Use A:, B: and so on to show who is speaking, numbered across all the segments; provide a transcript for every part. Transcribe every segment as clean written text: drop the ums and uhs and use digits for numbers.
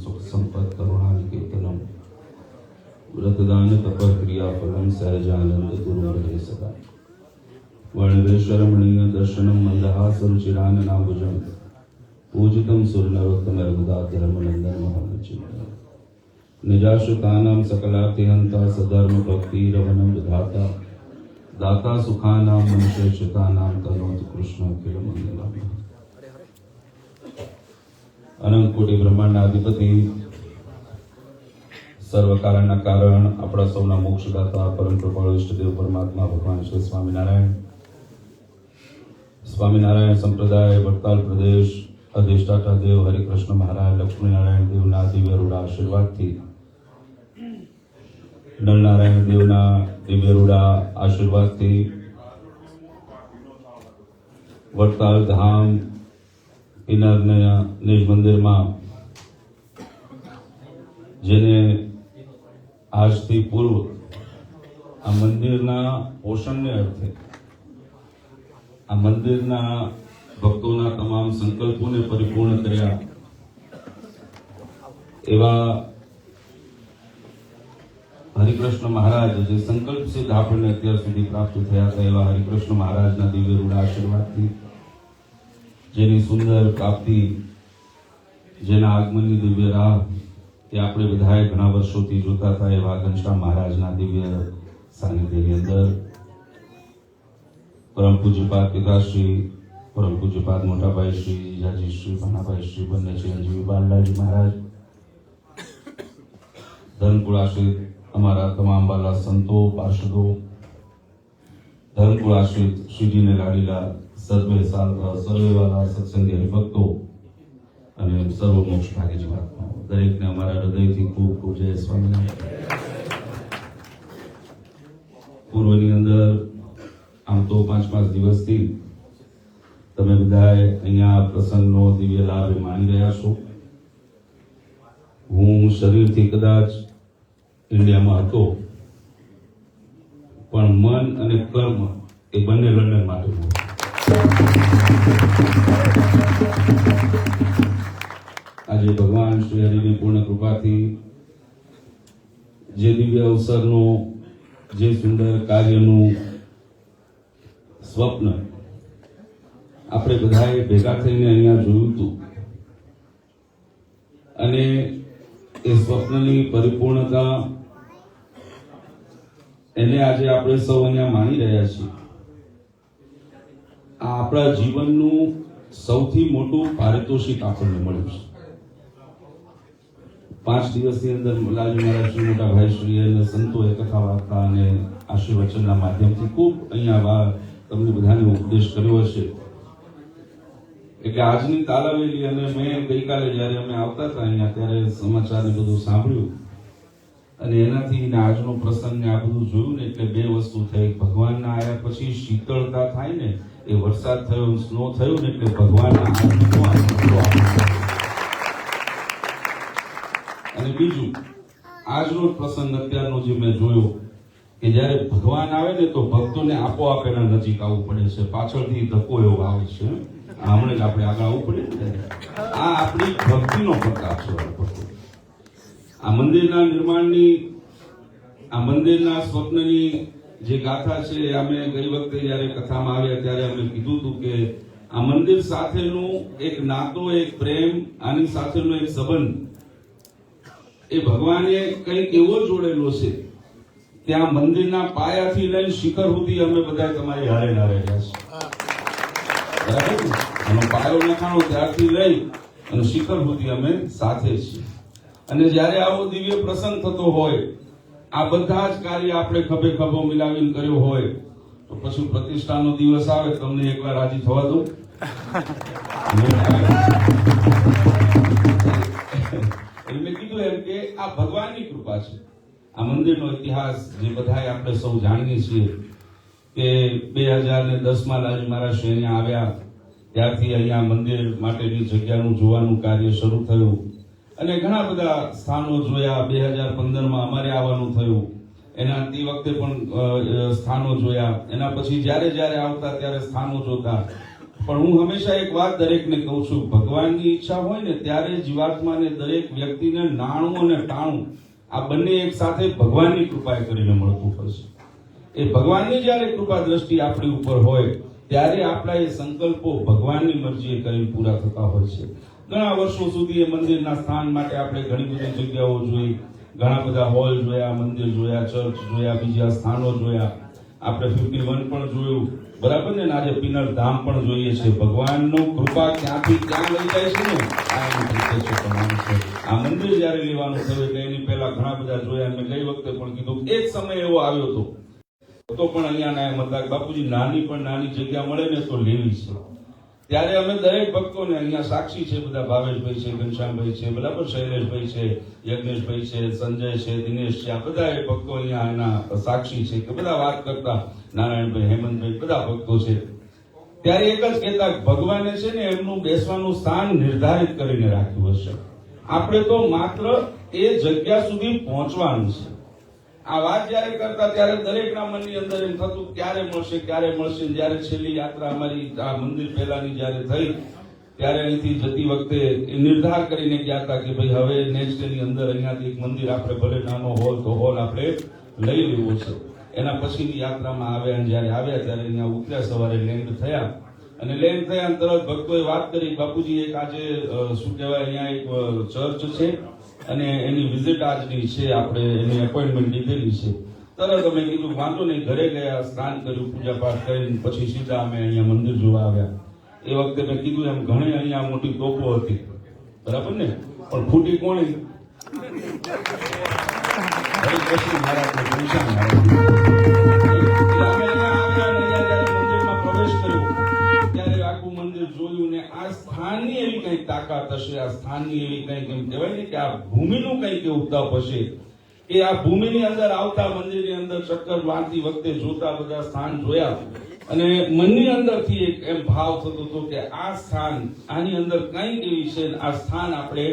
A: सुख संपत् करुणानिकेतनम व्रतदान तप क्रियाफलम सहजानंद गुरु रहे सदा वर्णवेश्वरमणीय दर्शनम मंदहासरुचिराननाभुजम पूजितम सुरनरोत्तम रघुदाधर्मनंदन महामचिंतन निजाश्रुतानां सकलातिहंता सधर्म भक्ति रवनम विधाता दाता सुखानां मनुष्यश्रुतानां तनोतु कृष्ण अखिल मंगलम अनंत कोटि ब्रह्मांडाधिपति सर्व कारणना कारण अपना सौना मोक्षदाता परम कृपाळु इष्टदेव परमात्मा भगवान श्री स्वामीनारायण संप्रदाय वडताल प्रदेश अधिष्ठाता देव हरिकृष्ण महाराज लक्ष्मी नारायण देवना दिव्य रूढ़ आशीर्वाद थी नरनारायण देवना दिव्य रूढ़ आशीर्वाद थी वडताल धाम पिनाकना निज मंदिर में जेने आज थी पूर्व आ मंदिरना पोषण ने अर्थे आ मंदिरना भक्तों तमाम संकल्पों ने परिपूर्ण कर्या एवा हरिकृष्ण महाराज जे संकल्प सिद्ध आपने अत्यार सुधी प्राप्त थया था एवा हरिकृष्ण महाराज ना दिव्य रूढ़ आशीर्वाद थी जेनी सुंदर प्राप्ति जेना आगमननी दिव्य राह ये आपणे बधाए घणा वर्षोथी जोता था एवा घनश्याम महाराजना दिव्य सानिध्यनी अंदर परम पूज्यपाद पिताश्री परम पूज्यपाद मोटाभाई श्री जीजाजी श्री भानाभाई श्री बन्ने चिरंजीवी बाललालजी महाराज धर्मकुलाश्रित अमारा तमाम बाला संतो पार्षदों धर्मकुलाश्रित श्रीजी ने लाडीला सर्वे सर्वे वाला सत्संगी हरिभक्तों અને સર્વ મોક્ષ ભાગી જીવાત્માઓ દરેકને અમારા હૃદયથી ખૂબ ખૂબ જય સ્વામિનારાયણ. પૂર્વની અંદર આમ તો 5 દિવસથી તમે બધાએ અહીંયા પ્રસંગનો દિવ્ય લાભ માણી રહ્યા છો. હું શરીરથી કદાચ ઇન્ડિયામાં હતો પણ મન અને કર્મ એ બંને લંડન માટે હતું. આજે ભગવાન શ્રી હરિની પૂર્ણ કૃપાથી જે દિવ્ય અવસરનો જે સુંદર કાર્યનું સ્વપ્ન આપણે બધાએ ભેગા થઈને અહીંયા જોયું હતું અને એ સ્વપ્નની પરિપૂર્ણતા એને આજે આપણે સૌ અહીંયા માણી રહ્યા છીએ. આ આપણા જીવનનું સૌથી મોટું પારિતોષિક આપણને મળ્યું છે. 5 દિવસની અંદર લાલજી મહારાજ શ્રી મોટા ભાઈ શ્રી અને સંતોએ કથા વાર્તા અને આશીર્વચનના માધ્યમથી ખૂબ અહીંયા તમને બધાને ઉપદેશ કર્યો હશે. એટલે આજની તાલાવેલી અને મેં ગઈકાલે જ્યારે અમે આવતા હતા અહીંયા ત્યારે સમાચાર ને બધું સાંભળ્યું અને એનાથી આજનો પ્રસંગ ને આ બધું જોયું ને એટલે 2 વસ્તુ થઈ. ભગવાનના આયા પછી શીતળતા થાય ને એ વરસાદ થયો સ્નો થયો ને એટલે ભગવાનના આગમનનો અને બીજું આજનો પ્રસંગ અત્યારનો જે મેં જોયો કે જ્યારે ભગવાન આવે ને તો ભક્તોને આપોઆપ એના નજીક આવવું પડે છે. પાછળથી ધક્કો એવો આવે છે. હમણાં જ આપણે આગળ આવવું પડે. આ આપણી ભક્તિનો પ્રતાપ છે. આ મંદિરના નિર્માણની આ મંદિરના સ્વપ્નની જે ગાથા છે અમે ગઈ વખતે જ્યારે કથામાં આવ્યા ત્યારે અમે કીધું હતું કે આ મંદિર સાથેનું એક નાતો એક પ્રેમ આની સાથેનો એક સંબંધ એ ભગવાને કંઈક એવો જોડેલો છે ત્યાં મંદિરના પાયાથી લઈને શિખર સુધી અમે બધા તમારી હારે ના રહ્યા છે. બરાબર એનો પાયો નખાણો ત્યારથી લઈ અને શિખર સુધી અમે સાથે છીએ. અને જ્યારે આવો દિવ્ય પ્રસંગ થતો હોય આ બધા જ કાર્ય આપણે ખભે ખભો મિલાવીને કર્યો હોય તો પછી પ્રતિષ્ઠાનો દિવસ આવે તમને એકવાર રાજી થવા દો. મેં કીધું એમ કે આ ભગવાનની કૃપા છે. આ મંદિરનો ઇતિહાસ જે બધાએ આપણે સૌ જાણીએ છીએ કે 2010માં લાલજી મહારાજ અહીંયા આવ્યા ત્યારથી અહીંયા મંદિર માટેની જગ્યાનું જોવાનું કાર્ય શરૂ થયું અને ઘણા બધા સ્થાનો જોયા. 2015માં અમારે આવવાનું થયું. એના તે વખતે પણ સ્થાનો જોયા. એના પછી જ્યારે જ્યારે આવતા ત્યારે સ્થાનો જોતા. પણ હું હંમેશા એક વાત દરેકને કહું છું, ભગવાનની ઈચ્છા હોય ને ત્યારે જીવાત્માને દરેક વ્યક્તિને નાણું અને ટાણું આ બંને એક સાથે ભગવાનની કૃપાએ કરીને મળતું હોય છે. એ ભગવાનની જ્યારે કૃપા દ્રષ્ટિ આપણી ઉપર હોય ત્યારે આપણા એ સંકલ્પો ભગવાનની મરજીએ કરીને પૂરા થતા હોય છે. ઘણા વર્ષો સુધી એ મંદિરના સ્થાન માટે આપણે ઘણી બધી જગ્યાઓ જોઈ, ઘણા બધા હોલ જોયા, મંદિર જોયા, ચર્ચ જોયા, બીજા સ્થાનો જોયા, આપણે 51 પણ જોયું, બરાબર ને? આજે પિનર ધામ પણ જોઈએ છે. ભગવાનનો કૃપા ક્યાંથી ક્યાં લઈ જાય છે ને આ એનું પ્રત્યક્ષ પ્રમાણ છે. આ મંદિર જ્યારે લેવાનું થયું એટલે એની પહેલા ઘણા બધા જોયા. મેં ગઈ વખતે પણ કીધું, એક સમય એવો આવ્યો હતો તો પણ અહીંયા એમ હતા બાપુજી નાની પણ નાની જગ્યા મળે ને તો લેવી છે. ત્યારે અમે દરેક ભક્તોને, અહીંયા સાક્ષી છે બધા, ભાવેશભાઈ છે, ઘનશ્યામભાઈ છે, બરાબર, શૈલેષભાઈ છે, યજ્ઞેશભાઈ છે, સંજય છે, દિનેશ છે, આ બધા એ ભક્તો અહીંયા એના સાક્ષી છે કે બધા વાત કરતા, નારાયણભાઈ, હેમંતભાઈ, બધા ભક્તો છે. ત્યારે એક જ કહેતા, ભગવાને છે ને એમનું બેસવાનું સ્થાન નિર્ધારિત કરીને રાખ્યું હશે, આપણે તો માત્ર એ જગ્યા સુધી પહોંચવાનું છે. આ વાત જયારે કરતા ત્યારે દરેકના મનની અંદર એમ થતું ક્યારે મળશે, ક્યારે મળશે. જયારે છેલ્લી યાત્રા અમારી આ મંદિર પહેલાની જયારે થઈ ત્યારે અહીંથી જતી વખતે નિર્ધાર કરીને ગયા હતા કે ભાઈ હવે નેક્સ્ટ ડે ની અંદર અહીંયાથી એક મંદિર આપણે ભલે નાનો હોલ તો હોલ આપણે લઈ લેવો છે. એના પછીની યાત્રામાં આવ્યા અને જયારે આવ્યા ત્યારે અહીંયા ઉતર્યા, સવારે લેન્ડ થયા અને લેન્ડ થયા અને તરત ભક્તોએ વાત કરી, બાપુજી એક આજે શું કહેવાય અહીંયા એક ચર્ચ છે અને એની વિઝિટ આજની છે, આપણે એની એપોઇન્ટમેન્ટ લીધેલી છે. તરત અમે કીધું વાંધો નહીં, ઘરે ગયા, સ્નાન કર્યું, પૂજા પાઠ કરીને પછી સીધા અમે અહીંયા મંદિર જોવા આવ્યા. એ વખતે મેં કીધું એમ ઘણી અહીંયા મોટી તોપો હતી, બરાબર ને, પણ ફૂટી કોણી? હરિકૃષ્ણ મહારાજ, ઘનશ્યામ મહારાજ. મંદિરમાં પ્રવેશ કર્યો ત્યારે આખું મંદિર જોયું ને આ સ્થાનની એવી કઈ તાકાત હશે, આ સ્થાનની એવી કઈ કેમ કહેવાય ને કે આ ભૂમિનું કઈક એવું તપ હશે કે આ ભૂમિની અંદર આવતા, મંદિરની અંદર ચક્કર મારતી વખતે જોતા બધા સ્થાન જોયા અને મનની અંદરથી એક એમ ભાવ થતો હતો કે આ સ્થાન, આની અંદર કઈક એવી છે, આ સ્થાન આપણે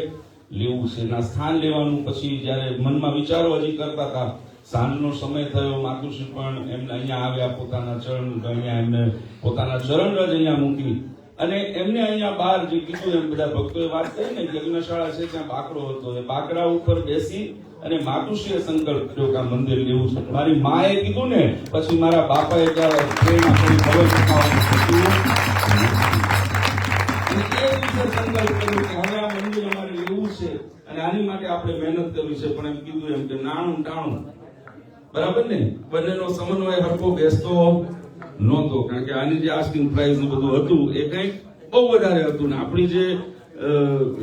A: લેવું છે. આ સ્થાન લેવાનું પછી જયારે મનમાં વિચારો હજી કરતા હતા, સાંજનો સમય થયો, માતુશ્રી પણ એમને અહીંયા આવ્યા, પોતાના ચરણ અહીંયા એમને પોતાના ચરણ જ અહીંયા મૂકી અને એમને અહીંયા બહાર જે કીધું એમ બધા ભક્તોએ વાત કરી ને, યજ્ઞશાળા છે ત્યાં બાકડો હતો, એ બાકડા ઉપર બેસી અને માતુશ્રીએ સંકલ્પ કર્યો કે આ મંદિર લેવું છે. મારી માએ કીધું ને પછી મારા બાપાએ પ્રેમ આપણી ખબર ચૂકવવાનું સંકલ્પ કર્યો કે હવે આ મંદિર અમારે લેવું છે અને આની માટે આપણે મહેનત કરવી છે. પણ એમ કીધું એમ કે નાણું ટાણું, બરાબર ને, બંનેનો સમન્વય હરખો બેસતો નહોતો, કારણ કે આની જે આસ્કિંગ પ્રાઇસ ને બધું હતું એ કંઈક બહુ વધારે હતું ને આપણી જે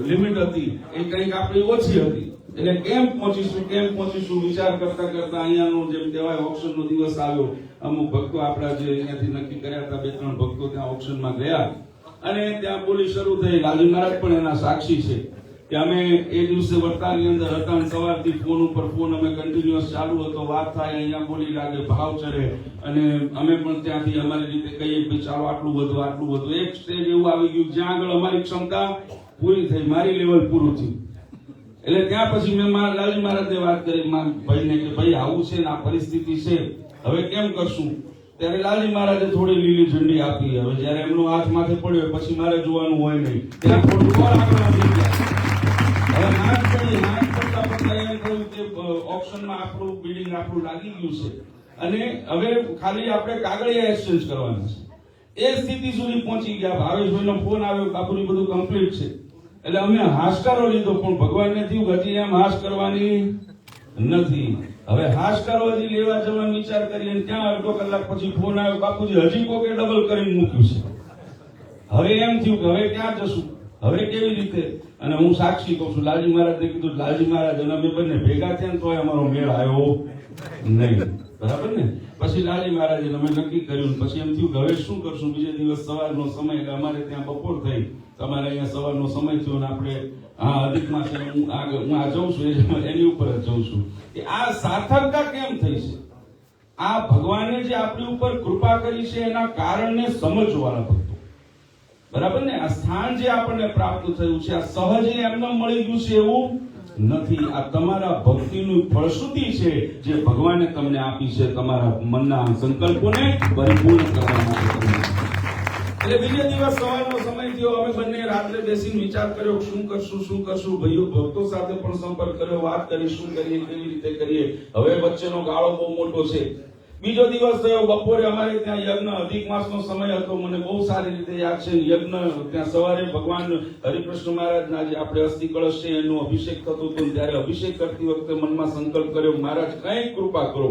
A: લિમિટ હતી એ કંઈક આપણી ઓછી હતી. એટલે કેમ પહોંચીશું વિચાર કરતા કરતા અહીંયાનો જેમ કહેવાય ઓક્શનનો દિવસ આવ્યો. અમુક ભક્તો આપણા જે અહીંયાથી નક્કી કર્યા હતા, 2-3 ભક્તો ત્યાં ઓક્શનમાં ગયા અને ત્યાં બોલી શરૂ થઈ. લાલજી મહારાજ પણ એના સાક્ષી છે કે અમે એ દિવસે વડતાલની અંદર હતા અને સવારથી ફોન ઉપર ફોન અમે કન્ટિન્યુઅસ ચાલુ હતો, વાત થાય, અહીંયા બોલી લાગે, ભાવ ચડે અને અમે પણ ત્યાંથી અમારી રીતે કહીએ કે ચાલો આટલું બધું. એક સ્ટેજ એવું આવી ગયું જ્યાં આગળ અમારી ક્ષમતા પૂરી થઈ, મારી લેવલ પૂરું થયું. એટલે ત્યાં પછી મેં લાલજી મહારાજને વાત કરી ભાઈને કે ભાઈ આવું છે ને આ પરિસ્થિતિ છે, હવે કેમ કરશું? ત્યારે લાલજી મહારાજે થોડી લીલી ઝંડી આપી. હવે જયારે એમનો હાથ માથે પડ્યો પછી મારે જોવાનું હોય નહીં, ત્યાં થોડું વાર આગળ વધી ગયા. હવે નાશ કરતા એમ કહ્યું કે ઓપ્શનમાં આપણું બિલ્ડિંગ આપણું લાગી ગયું છે અને હવે ખાલી આપણે કાગળિયા એક્સચેન્જ કરવાના છે. એ સ્થિતિ સુધી પહોંચી ગયા. ભાવેશભાઈનો ફોન આવ્યો, બાપુની બધું કમ્પ્લીટ છે. એટલે અમે હાશકારો લીધો, પણ ભગવાનને થયું કે હજી એમ હાશ કરવાની નથી. હવે હાશકારો હજી લેવા જવાનો વિચાર કરી અને ત્યાં અડધો કલાક પછી ફોન આવ્યો, બાપુજી હજી કોકે ડબલ કરીને મૂક્યું છે. હવે એમ થયું કે હવે ક્યાં જશું, હવે કેવી રીતે? અને હું સાક્ષી કહું છું, લાલજી મહારાજને કીધું, લાલજી મહારાજ અને અમે બંને ભેગા થયા ને તોય અમારો મેળ આવ્યો નહીં, બરાબર ને. પછી લાલજી મહારાજે અમે નક્કી કર્યું, પછી એમ થયું કે હવે શું કરશું? બીજે દિવસ સવારનો સમય, એટલે અમારે ત્યાં બપોર થઈ, તમારે અહીંયા સવારનો સમય થયો અને આપણે અધિક માસે હું આ જઉં છું એની ઉપર જ જઉં છું કે આ સાર્થકતા કેમ થઈ છે. આ ભગવાને જે આપણી ઉપર કૃપા કરી છે એના કારણને સમજવાના ભક્તો, બરાબર ને. આ સ્થાન જે આપણને પ્રાપ્ત થયું છે આ સહજ એમને મળી ગયું છે એવું નથી. આ તમારા ભક્તિનું ફળશ્રુતિ છે જે ભગવાને તમને આપી છે, તમારા મનના સંકલ્પોને પરિપૂર્ણ કરવા માટે. એટલે બીજે દિવસ સવારનો સમય થયો, અમે બંને રાત્રે બેસીને વિચાર કર્યો શું કરશું. ભાઈઓ ભક્તો સાથે પણ સંપર્ક કર્યો, વાત કરી શું કરીએ, કેવી રીતે કરીએ. હવે વચ્ચેનો ગાળો બહુ મોટો છે. બીજો દિવસ થયો, બપોરે અમારે ત્યાં યજ્ઞ, અધિક માસનો સમય હતો, મને બહુ સારી રીતે યાદ છે. યજ્ઞ ત્યાં સવારે ભગવાન હરિકૃષ્ણ મહારાજના જે આપણે અસ્થિ કળશ છે એનો અભિષેક થતો હતો, ત્યારે અભિષેક કરતી વખતે મનમાં સંકલ્પ કર્યો, મહારાજ કંઈક કૃપા કરો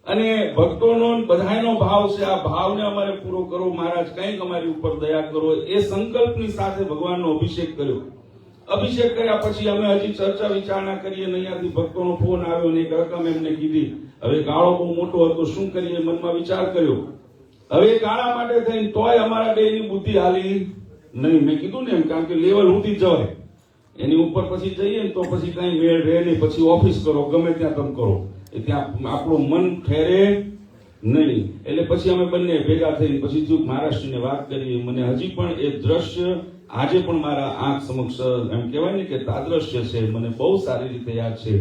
A: અને ભક્તોનો બધાયનો ભાવ છે, આ ભાવને અમારે પૂરો કરો મહારાજ, કંઈક અમારી ઉપર દયા કરો. એ સંકલ્પની સાથે ભગવાનનો અભિષેક કર્યો. અભિષેક કર્યા પછી અમે હજી ચર્ચા વિચારણા કરીએ, અહીંયાથી ભક્તોનો ફોન આવ્યો ને એક રકમ એમને કીધી. હવે ગાળો બહુ મોટો હતો, શું કરીએ, મનમાં વિચાર કર્યો. હવે ગાળા માટે થઈને તોય અમારા બેની બુદ્ધિ હાલી નહીં. મેં કીધું ને એમ, કારણ કે લેવલ ઊંધી જવાય, એની ઉપર પછી જઈએ ને તો પછી કઈ મેળ રહે નહીં, પછી ઓફિસ કરો, ગમે ત્યાં તમે કરો, ત્યાં આપણું મન ઠેરે નહીં. એટલે પછી અમે બંને ભેગા થઈને પછી જો મહારાષ્ટ્રની વાત કરીએ, મને હજી પણ એ દ્રશ્ય આજે પણ મારા આંખ સમક્ષ એમ કહેવાય ને કે તાદ્રશ્ય છે, મને બહુ સારી રીતે યાદ છે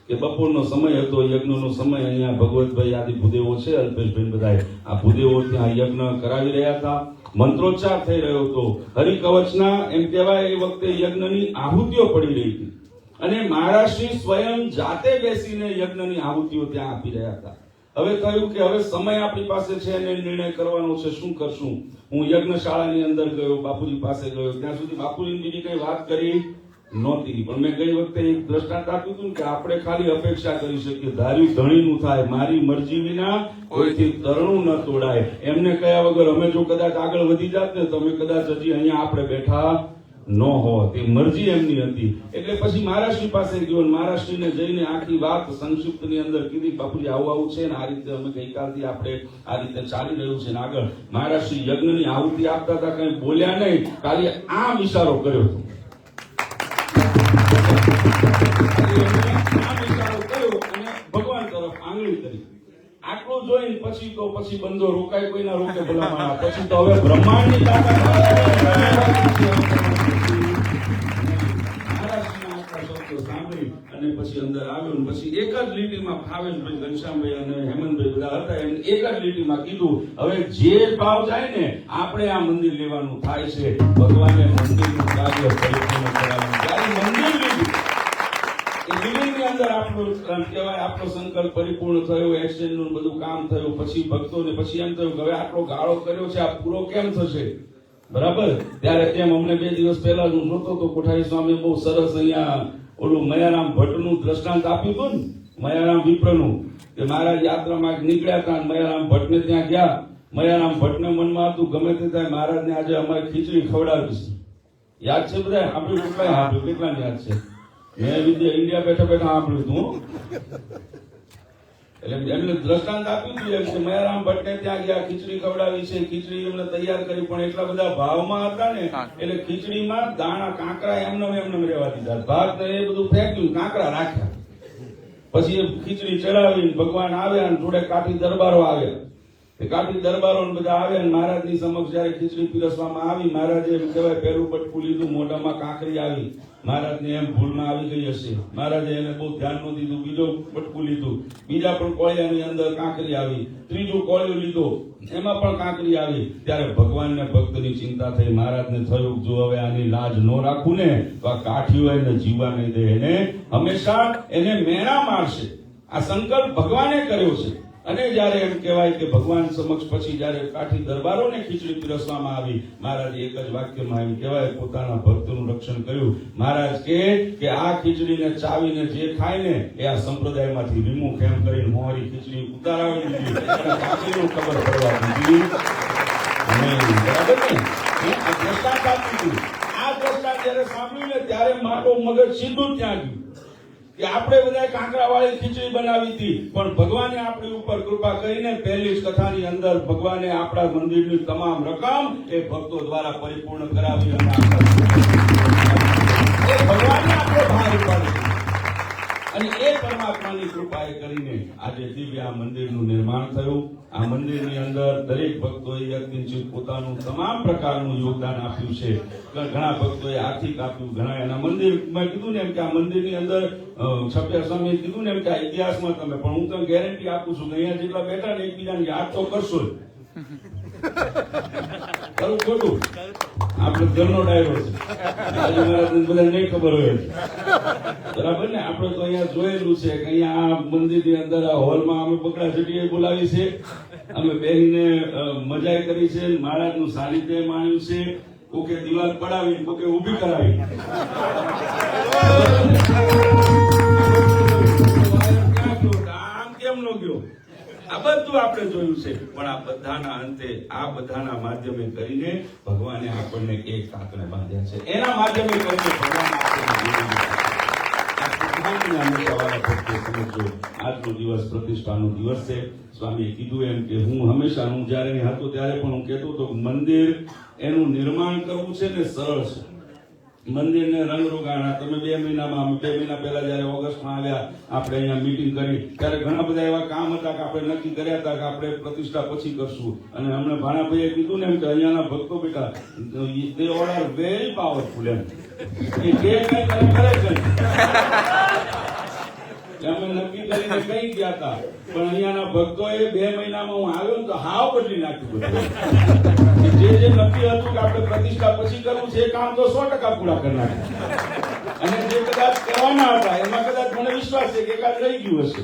A: કે બપોરનો સમય હતો, યજ્ઞનો સમય. અહીંયા ભગવતભાઈ આદિ ભૂદેવો છે, અલ્પેશભાઈ બધાય, આ ભૂદેવો ત્યાં યજ્ઞ કરાવી રહ્યા હતા, મંત્રોચ્ચાર થઈ રહ્યો હતો, હરિકવચના એમ કહેવાય એ વખતે યજ્ઞની આહુતિઓ પડી રહી હતી અને મહારાજશ્રી સ્વયં જાતે બેસીને યજ્ઞની આહુતિઓ ત્યાં આપી રહ્યા હતા. હવે કહ્યું કે હવે સમય આપણી પાસે છે અને નિર્ણય કરવાનો છે, શું કરશું. હું યજ્ઞશાળાની અંદર ગયો, બાપુજી પાસે ગયો, ત્યાં સુધી બાપુજી બીજી કઈ વાત કરી નહોતી, પણ મેં ગઈ વખતે એક દ્રષ્ટાંત આપ્યું હતું કે આપણે ખાલી અપેક્ષા કરી શકીએ, ધાર્યું ધણીનું થાય, મારી મરજી વિના કોઈથી તરણું ન તોડાય. એમને કયા વગર અમે જો કદાચ આગળ વધી જાત ને, તમે કદાચ હજી અહીંયા આપણે બેઠા ન હોત. એ મરજી એમની હતી. એટલે પછી મહારાષ્ટ્રી પાસે ગયો, મહારાષ્ટ્રીને જઈને આખી વાત સંક્ષિપ્તની અંદર કીધી, બાપુજી આવું છે ને આ રીતે અમે ગઈકાલથી આપણે આ રીતે ચાલી રહ્યું છે ને આગળ. મહારાષ્ટ્રી યજ્ઞની આહુતિ આપતા હતા, કઈ બોલ્યા નહીં, ખાલી આમ ઇશારો કર્યો હતો. ભગવાન તરફ આંગળી કરી. આટલું જોઈને પછી બંધો રોકાય, કોઈ ના રોકે ભલામણ. પછી તો હવે બ્રહ્માંડની સાંભળી અને પછી અંદર આવ્યો. પછી એક જ લીટીમાં ભાવેશભાઈ, ઘનશ્યામભાઈ અને હેમંતભાઈ બધા હતા, એમ એક જ લીટીમાં કીધું, હવે જે ભાવ જાય ને આપણે આ મંદિર લેવાનું થાય છે, ભગવાને મંદિરનું કાર્ય પરિપૂર્ણ કરાવવાનું. જ્યારે મંદિર લીધું ની અંદર આપણો સંકલ્પ પરિપૂર્ણ થયો, એક્સચેન્જ નું બધું કામ થયું. પછી ભક્તોને પછી એમ થયું કે હવે આટલો ગાળો કર્યો છે, આ પૂરો કેમ થશે, બરાબર. ત્યારે તેમ અમને 2 દિવસ પહેલા હું જોતો તો કોઠારી સ્વામી બહુ સરસ અહીંયા ઓલું મયારામ ભટ્ટનું દ્રષ્ટાંત આપ્યું હતું ને, મયારામ વિપ્રનું, કે મહારાજ યાત્રામાં નીકળ્યા હતા, મયારામ ભટ્ટને ત્યાં ગયા. મયારામ ભટ્ટને મનમાં હતું ગમે તે થાય મહારાજને આજે અમારે ખીચડી ખવડાવી છે. યાદ છે બધા? આપણે કેટલા યાદ છે? મેં ઇન્ડિયા બેઠા સાંભળ્યું હતું. એટલે એમને દ્રષ્ટાંત આપ્યું હતું એમ કે મયારામ ભટ્ટને ત્યાં ગયા, ખીચડી ખવડાવી છે, ખીચડી એમને તૈયાર કરી, પણ એટલા બધા ભાવમાં હતા ને એટલે ખીચડીમાં દાણા કાંકરા એમને રહેવા દીધા, ભાત ને એ બધું ફેંક્યું, કાંકરા રાખ્યા. પછી એ ખીચડી ચડાવી, ભગવાન આવ્યા અને જોડે કાઠી દરબારો આવ્યા. કાઠી દરબારો બધા આવ્યા, મહારાજની સમક્ષ જયારે ખીચડી પીરસવામાં આવી, મહારાજે એમ કહેવાય પહેલું બટકું લીધું, મોઢામાં કાંકરી આવી. મહારાજને એમ ભૂલમાં આવી ગઈ હશે, મહારાજે એને બહુ ધ્યાન ન દીધું, બીજો બટકું લીધું, બીજા પણ કોળિયાની અંદર કાંકરી આવી, ત્રીજું કોળિયું લીધો, એમાં પણ કાંકરી આવી. ત્યારે ભગવાનને ભક્તની ચિંતા થઈ. મહારાજને થયું જો હવે આની લાજ ન રાખું ને તો આ કાઠીઓ એને જીવવા નહીં દે, એને હંમેશા એને મેણા મારશે. આ સંકલ્પ ભગવાને કર્યો છે. અને જયારે એમ કહેવાય કે ભગવાન સમક્ષ પછી જયારે કાઠી દરબારોને ખીચડી પીરસવામાં આવી, મહારાજે એક જ વાક્યમાં એમ કહેવાય પોતાના ભક્તનું રક્ષણ કર્યું. મહારાજ કે આ ખીચડીને ચાવીને જે ખાય ને એ આ સંપ્રદાયમાંથી વિમુખ એમ કરીને મોહરી ખીચડી ઉતારાવી દીધી, કાઠીનું ખબર પડવા દીધી નહીં. બરાબર ને? આ દ્રષ્ટાંત આપ્યું. આ દ્રષ્ટાંત જયારે સાંભળ્યું ને ત્યારે મારો મગજ સીધું ત્યાં ગયું કે આપણે બધા કાંકરા વાળી ખીચડી બનાવી હતી, પણ ભગવાને આપણી ઉપર કૃપા કરીને પહેલી જ કથાની અંદર ભગવાને આપણા મંદિરની તમામ રકમ એ ભક્તો દ્વારા પરિપૂર્ણ કરાવી અને ભગવાનને આપણે ભાર ઉપાડી અને એ પરમાત્માની કૃપાએ કરીને આજે દિવ્ય આ મંદિરનું નિર્માણ થયું. આ મંદિરની અંદર દરેક ભક્તોએ યજ્ઞિક પોતાનું તમામ પ્રકારનું યોગદાન આપ્યું છે. ઘણા ભક્તોએ આર્થિક આપ્યું, ઘણા એના મંદિરમાં કીધું ને એમ કે આ મંદિરની અંદર છપ્યા સ્વામીએ કીધું ને એમ કે આ ઇતિહાસમાં તમે, પણ હું તમને ગેરંટી આપું છું કે અહીંયા જેટલા બેઠા ને એકબીજાને યાદ તો કરશો જ. ખરું ખોટું? આપણે ઘરનો ડાયરો છે, આજે મારા બધા નહીં ખબર હોય, બરાબર ને? આપણે તો અહીંયા જોયેલું છે કે અહીંયા આ મંદિરની અંદર આ હોલમાં અમે બકરા ચટીએ બોલાવી છે, અમે બેહીને મજા કરી છે, મહારાજનું સાનિધ્ય માણ્યું છે, કોકે દિવાલ પડાવી, કોકે ઊભી કરાવી. આમ કેમ નો ગયો? આ બધું આપણે જોયું છે, પણ આ બધાના અંતે, આ બધાના માધ્યમે કરીને ભગવાને આપણને એક તાતને બાંધ્યા છે. એના માધ્યમે કરીને ભગવાન આજનો દિવસ પ્રતિષ્ઠાનો દિવસ છે. સ્વામીએ કીધું એમ કે હું હંમેશા, હું જયારે હતો ત્યારે પણ હું કહેતો હતો, મંદિર એનું નિર્માણ કરવું છે ને સરળ છે. મંદિરને રંગરોગાણા તમે 2 મહિનામાં, 2 મહિના પહેલા જયારે ઓગસ્ટમાં આવ્યા, આપણે અહીંયા મીટિંગ કરી ત્યારે ઘણા બધા એવા કામ હતા કે આપણે નક્કી કર્યા હતા કે આપણે પ્રતિષ્ઠા પછી કરશું. અને હમણાં ભાણાભાઈએ કીધું ને એમ કે અહીંયાના ભક્તો બેટા, they all are very powerful એમ, એ જે કઈ કરે છે અમે નક્કી કરીને કઈ ગયા હતા, પણ અહીંયાના ભક્તોએ 2 મહિનામાં હું આવ્યો ને તો હાવ બદલી નાખ્યું બધું. જે નક્કી હતું કે આપણે પ્રતિષ્ઠા પછી કરવું છે એ કામ તો 100% પૂરા કરી નાખ્યા. અને જે કદાચ કરવાના હતા એમાં કદાચ મને વિશ્વાસ છે કે એકાદ રહી ગયું હશે.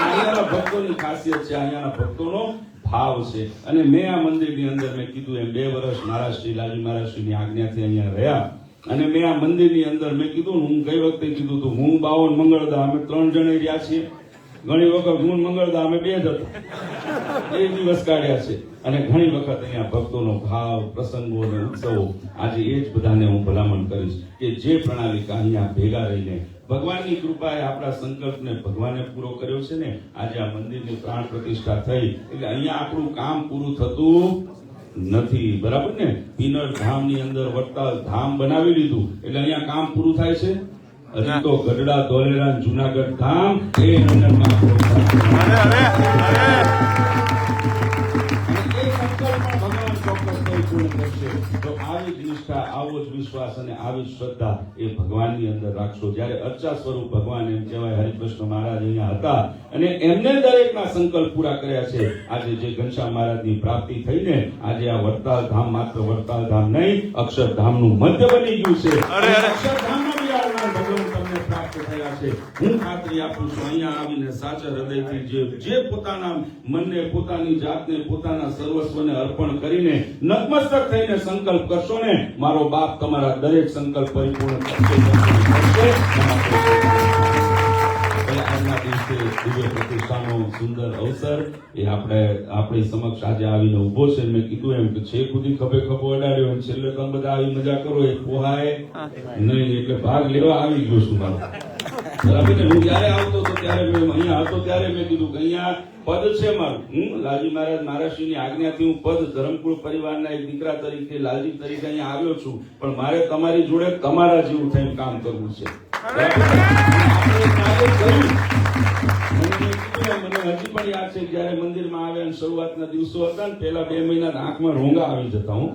A: અહીંયાના ભક્તોની ખાસિયત છે, અહીંયાના ભક્તોનો ભાવ છે. અને મેં આ મંદિરની અંદર મેં કીધું એમ 2 વર્ષ મહારાજશ્રી લાલજી મહારાજશ્રીની આજ્ઞાથી અહીંયા રહ્યા. અને મેં આ મંદિરની અંદર મેં કીધું, હું ગઈ વખતે કીધું હતું, હું બાવન મંગળદા અમે 3 જણે રહ્યા છીએ. ઘણી વખત હું મંગળદા અમે 2 જ હતા, એ દિવસ કાઢ્યા છે. અને ઘણી વખત અહીંયા ભક્તોનો ભાવ, પ્રસંગો અને ઉત્સવો, આજે એ જ બધાને હું ભલામણ કરીશ કે જે પ્રણાલિકા અહીંયા ભેગા રહીને ભગવાનની કૃપાએ આપણા સંકલ્પને ભગવાને પૂરો કર્યો છે ને, આજે આ મંદિરની પ્રાણ પ્રતિષ્ઠા થઈ એટલે અહીંયા આપણું કામ પૂરું થતું નથી, બરાબર ને? પીનળ ધામની અંદર વડતાલ ધામ બનાવી લીધું એટલે અહીંયા કામ પૂરું થાય છે. હજી તો ગઢડા, ધોલેરા, જુનાગઢ ધામ એ નંદનમાં તો આવી જ નિષ્ઠા, આવો જ વિશ્વાસ અને આવી જ શ્રદ્ધા એ ભગવાનની અંદર રાખશો. જ્યારે અર્ચા સ્વરૂપ ભગવાન એમ કહેવાય હરિકૃષ્ણ મહારાજ અહીંયા હતા અને એમને દરેકના સંકલ્પ પૂરા કર્યા છે. આજે જે ઘનશ્યામ મહારાજની પ્રાપ્તિ થઈને આજે આ વડતાલ ધામ માત્ર વડતાલ ધામ નહીં, અક્ષરધામનું મધ્ય બની ગયું છે. અક્ષરધામમાં બિરાજમાન ભગવાન તમને પ્રાપ્ત થયા છે. હું ખાતરી આપું છું, અહીંયા આવીને સાચા હૃદયથી જે પોતાના મનને, પોતાની જાતને, પોતાના સર્વસ્વને અર્પણ કરીને નતમસ્તક થઈને સંકલ્પ કરશો ને, મારો બાપ તમારા દરેક સંકલ્પ પરિપૂર્ણ કરશે. આજના દિવસે દિવ્ય પ્રતિષ્ઠાનો સુંદર અવસર એ આપણી સમક્ષ આજે આવીને ઉભો છે. મેં કીધું એમ કે છે ખુદી ખભે ખભો અડાડ્યો એમ છેલ્લે તમે બધા આવી મજા કરો એ પોહાય નહીં, એટલે ભાગ લેવા આવી ગયો છું મારો. બરાબર ને? હું જયારે આવતો હતો ત્યારે મેં અહીંયા હતો ત્યારે મેં કીધું કે અહીંયા પદ છે મારું. હું લાલજી મહારાજ મહારાજશ્રીની આજ્ઞાથી હું પદ ધરમકુળ પરિવારના એક દીકરા તરીકે, લાલજી તરીકે અહીંયા આવ્યો છું, પણ મારે તમારી જોડે તમારા જેવું થઈને કામ કરવું છે. મને હજી પણ યાદ છે જયારે મંદિરમાં આવ્યા શરૂઆતના દિવસો હતા ને, પેલા 2 મહિના આંખમાં રોંગા આવી જતા. હું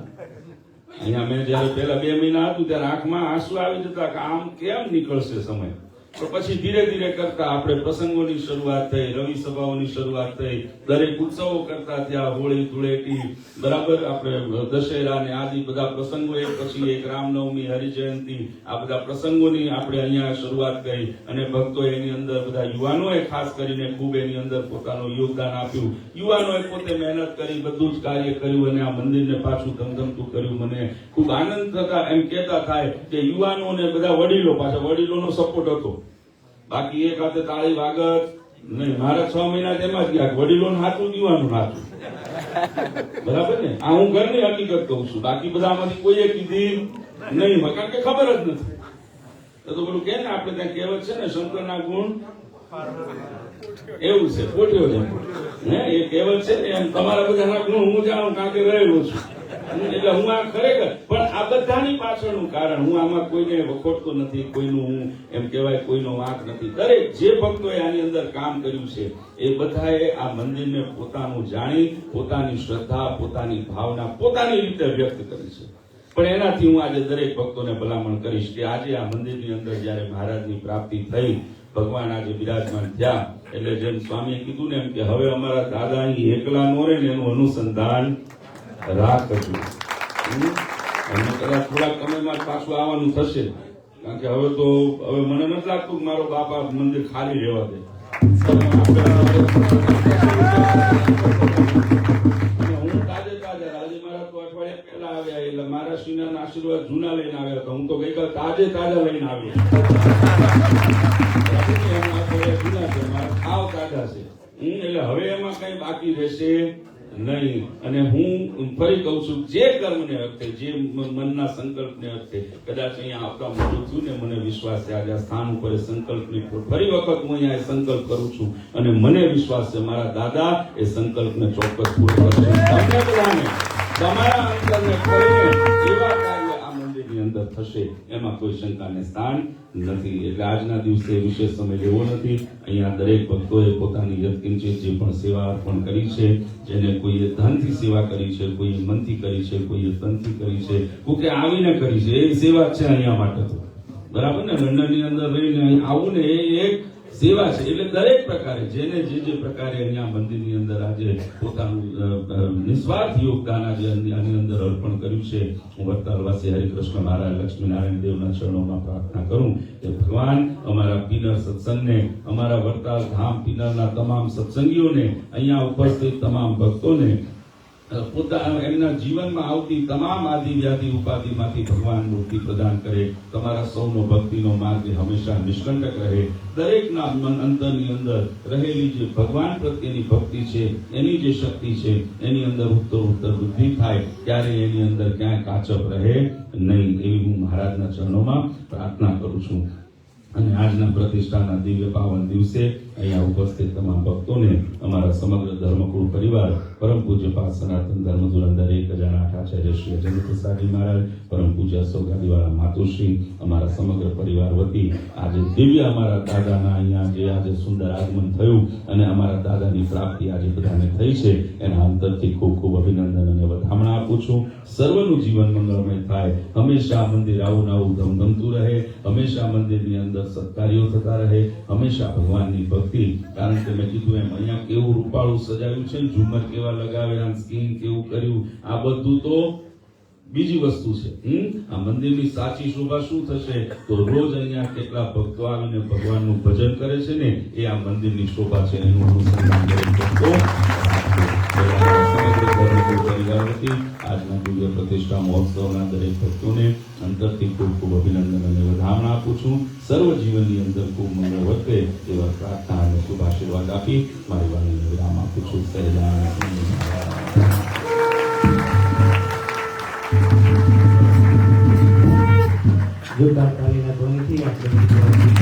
A: અહીંયા મેં જયારે પેલા 2 મહિના હતું ત્યારે આંખમાં આંસુ આવી જતા કે આમ કેમ નીકળશે સમય. તો પછી ધીરે ધીરે કરતા આપણે પ્રસંગોની શરૂઆત થઈ, રવિ સભાઓની શરૂઆત થઈ, દરેક ઉત્સવો કરતા ત્યાં, હોળી, ધૂળેટી, બરાબર, આપણે દશેરા ને આદિ બધા પ્રસંગો એક પછી એક, રામનવમી, હરિજયંતિ, આ બધા પ્રસંગોની આપણે અહીંયા શરૂઆત કરી. અને ભક્તોએ એની અંદર બધા યુવાનોએ ખાસ કરીને ખૂબ એની અંદર પોતાનું યોગદાન આપ્યું. યુવાનોએ પોતે મહેનત કરી, બધું જ કાર્ય કર્યું અને આ મંદિરને પાછું ધમધમતું કર્યું. મને ખૂબ આનંદ થતા એમ કહેતા થાય કે યુવાનો ને બધા વડીલો, પાછા વડીલોનો સપોર્ટ હતો. બાકી એક હાથે તાળી વાગત નહીં. મારા 6 મહિના તેમાં જ ગયા, વડીલોનું હાથું, યુવાનું હાથું. બરાબર ને? આ હું ઘરની હકીકત કહું છું, બાકી બધામાંથી કોઈએ કીધી નહીં, કારણ કે ખબર જ નથી. તો પેલું કે ને આપણે ત્યાં કહેવત છે ને, શંકરના ગુણ એવું છે, પોટ્યો છે હે, એ કહેવત છે ને એમ તમારા બધાના ગુણ હું જાણું, કારણ કે રહેલો છું. એટલે હું આ ખરેખર, પણ આ બધાની પાછળનું કારણ, હું આમાં કોઈને વખોડતો નથી, કોઈનું હું એમ કહેવાય કોઈનો વાંક નથી. દરેક જે ભક્તોએ આની અંદર કામ કર્યું છે એ બધાએ આ મંદિરને પોતાનું જાણી, પોતાની શ્રદ્ધા, પોતાની ભાવના પોતાની રીતે વ્યક્ત કરી છે. પણ એનાથી હું આજે દરેક ભક્તોને ભલામણ કરીશ કે આજે આ મંદિરની અંદર જયારે મહારાજની પ્રાપ્તિ થઈ, ભગવાન આજે બિરાજમાન થયા, એટલે જેમ સ્વામીએ કીધું ને એમ કે હવે અમારા દાદા અહીં એકલા નો રહે ને એનું અનુસંધાન રાહ કરજો. અને કદાચ થોડાક સમયમાં પાછું આવવાનું થશે, કારણ કે હવે મને નથી લાગતું કે મારો બાપા મંદિર ખાલી રહેવા દે. હું તાજે આજે મારા તો અઠવાડિયા પહેલા આવ્યા, એટલે મારા શ્રીના આશીર્વાદ જૂના લઈને આવ્યા હતા. હું તો ગઈકાલ તાજા લઈને આવ્યો. જૂના છે, મારા ખાવ તાજા છે. એટલે હવે એમાં કઈ બાકી રહેશે નહીં. અને હું ફરી કહું છું, જે કર્મને અર્થે, જે મનના સંકલ્પને અર્થે કદાચ અહીંયા આવતા મોડું થયું ને, મને વિશ્વાસ છે આજે આ સ્થાન ઉપર સંકલ્પની ફરી વખત હું અહીંયા સંકલ્પ કરું છું, અને મને વિશ્વાસ છે મારા દાદા એ સંકલ્પને ચોક્કસ પૂરો કરશે. તમને બધાને તમારા અંતરને કરીને એવા કાર્ય આ મંદિરની અંદર થશે, એમાં કોઈ શંકાને સ્થાન નથી. એટલે આજના દિવસે વિશેષ સમય લેવો નથી. અહીંયા દરેક ભક્તોએ પોતાની યત્કિંચિત જે પણ સેવા અર્પણ કરી છે, જેને કોઈએ ધનથી સેવા કરી છે, કોઈએ મનથી કરી છે, કોઈએ તનથી કરી છે, કોકે આવીને કરી છે, એ સેવા છે અહીંયા માટે. તો બરાબર ને, લંડનની અંદર રહીને આવું ને એ એક સેવા છે. એટલે દરેક પ્રકારે જેને જે પ્રકારે અહીંયા મંદિરની અંદર આજે પોતાનું નિસ્વાર્થ યોગદાન આજે આની અંદર અર્પણ કર્યું છે, હું વડતાલવાસી હરિકૃષ્ણ મહારાજ લક્ષ્મીનારાયણ દેવના ચરણોમાં પ્રાર્થના કરું કે ભગવાન અમારા પીનર સત્સંગને, અમારા વડતાલ ધામ પીનરના તમામ સત્સંગીઓને, અહીંયા ઉપસ્થિત તમામ ભક્તોને એમના જીવનમાં આવતી તમામ આદિ વ્યાધિ ઉપાધિમાંથી ભગવાન મુક્તિ પ્રદાન કરે. તમારા સૌનો ભક્તિનો માર્ગ હંમેશા નિષ્કંટક રહે. દરેકના મન અંતરની અંદર રહેલી જે ભગવાન પ્રત્યેની ભક્તિ છે, એની જે શક્તિ છે, એની અંદર ઉત્તર વૃદ્ધિ થાય, ત્યારે એની અંદર ક્યાંય કાચપ રહે નહીં, એવી હું મહારાજના ચરણોમાં પ્રાર્થના કરું છું. અને આજના પ્રતિષ્ઠાના દિવ્ય પાવન દિવસે અહીંયા ઉપસ્થિત તમામ ભક્તોને અમારા સમગ્ર ધર્મકુળ પરિવાર, પરમ પૂજ્ય પાદ સનાતન ધર્મ ધુરંધર 1008 આચાર્ય શ્રી અજેન્દ્ર પ્રસાદજી મહારાજ, પરમ પૂજ્ય અશોકગાદીવાળા માતુશ્રી, અમારા સમગ્ર પરિવાર વતી આજે દિવ્ય અમારા દાદાના અહીંયા જે આજે સુંદર આગમન થયું અને અમારા દાદાની પ્રાપ્તિ આજે બધાને થઈ છે, એના અંતરથી ખૂબ ખૂબ અભિનંદન અને વધામણા આપું છું. સર્વનું જીવન મંગળમય થાય, હંમેશા મંદિર આવું નવું ધમધમતું રહે, હંમેશા મંદિરની અંદર સત્કાર્યો થતા રહે, હંમેશા ભગવાનની ભક્તિ. કારણ કે મેં કીધું એમ અહીંયા કેવું રૂપાળું સજાવ્યું છે, ઝુમર કેવા લગાવ્યા, સ્કીન કેવું કર્યું, આ બધું તો બીજી વસ્તુ છે. આ મંદિરની સાચી શોભા શું થશે, તો રોજ અહીંયા કેટલા ભક્તો આવીને ભગવાનનું ભજન કરે છે ને, એ આ મંદિરની શોભા છે. એનું અનુસંધાન દરેક ભક્તો આજના દિવ્ય પ્રતિષ્ઠા મહોત્સવના દરેક ભક્તોને અંતરથી ખૂબ ખૂબ અભિનંદન અને વધામણા આપું છું. સર્વ જીવનની અંદર ખૂબ મંગળ વર્તે એવા પ્રાર્થના અને શુભ આશીર્વાદ આપી મારી વાણીને વિરામ આપું છું.
B: જોરદાર તાલીના ધ્વનિથી આપણે